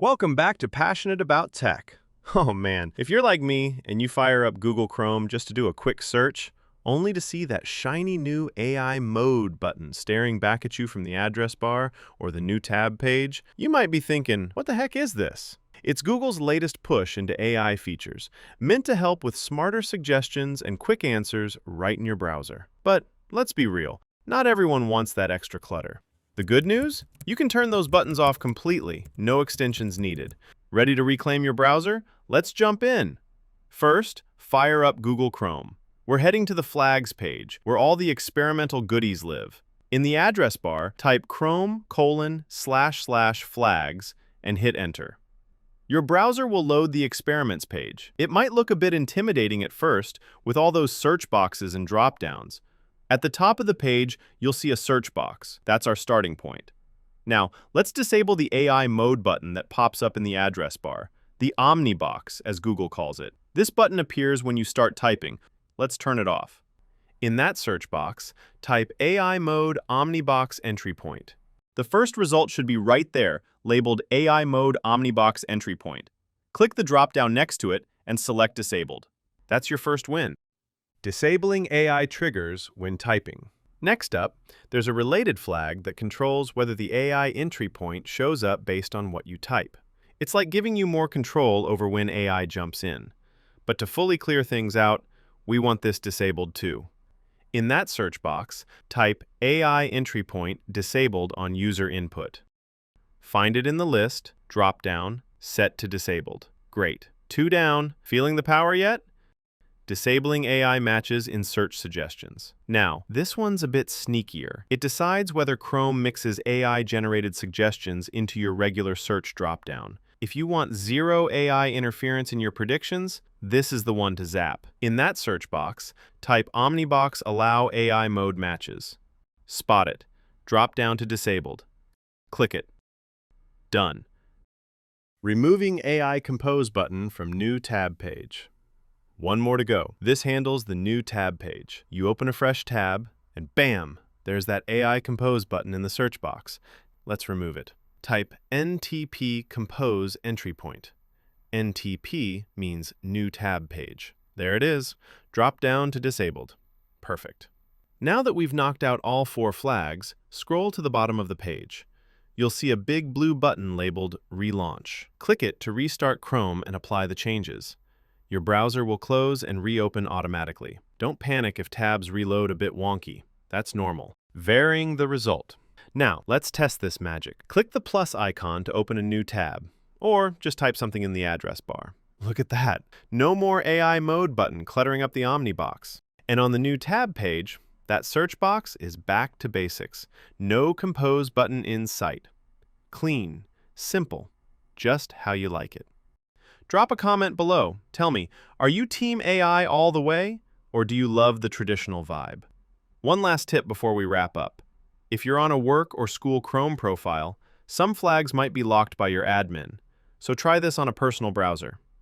Welcome back to Passionate About Tech. Oh man, if you're like me and you fire up Google Chrome just to do a quick search, only to see that shiny new AI Mode button staring back at you from the address bar or the new tab page, you might be thinking, what the heck is this? It's Google's latest push into AI features, meant to help with smarter suggestions and quick answers right in your browser. But let's be real, not everyone wants that extra clutter. The good news? You can turn those buttons off completely, no extensions needed. Ready to reclaim your browser? Let's jump in. First, fire up Google Chrome. We're heading to the Flags page, where all the experimental goodies live. In the address bar, type chrome://flags and hit enter. Your browser will load the experiments page. It might look a bit intimidating at first, with all those search boxes and drop-downs. At the top of the page, you'll see a search box. That's our starting point. Now, let's disable the AI Mode button that pops up in the address bar, the Omnibox, as Google calls it. This button appears when you start typing. Let's turn it off. In that search box, type AI Mode Omnibox entry point. The first result should be right there, labeled AI Mode Omnibox entry point. Click the drop-down next to it and select Disabled. That's your first win. Disabling AI triggers when typing. Next up, there's a related flag that controls whether the AI entry point shows up based on what you type. It's like giving you more control over when AI jumps in. But to fully clear things out, we want this disabled too. In that search box, type AI entry point disabled on user input. Find it in the list, drop down, set to disabled. Great. 2 down. Feeling the power yet? Disabling AI matches in search suggestions. Now, this one's a bit sneakier. It decides whether Chrome mixes AI-generated suggestions into your regular search dropdown. If you want zero AI interference in your predictions, this is the one to zap. In that search box, type Omnibox allow AI mode matches. Spot it. Drop down to disabled. Click it. Done. Removing AI Compose button from new tab page. One more to go. This handles the new tab page. You open a fresh tab, and bam, there's that AI Compose button in the search box. Let's remove it. Type NTP Compose entry point. NTP means new tab page. There it is. Drop down to disabled. Perfect. Now that we've knocked out all 4 flags, scroll to the bottom of the page. You'll see a big blue button labeled Relaunch. Click it to restart Chrome and apply the changes. Your browser will close and reopen automatically. Don't panic if tabs reload a bit wonky. That's normal. Varying the result. Now, let's test this magic. Click the plus icon to open a new tab, or just type something in the address bar. Look at that. No more AI Mode button cluttering up the Omnibox. And on the new tab page, that search box is back to basics. No Compose button in sight. Clean, simple, just how you like it. Drop a comment below. Tell me, are you Team AI all the way, or do you love the traditional vibe? One last tip before we wrap up. If you're on a work or school Chrome profile, some flags might be locked by your admin, so try this on a personal browser.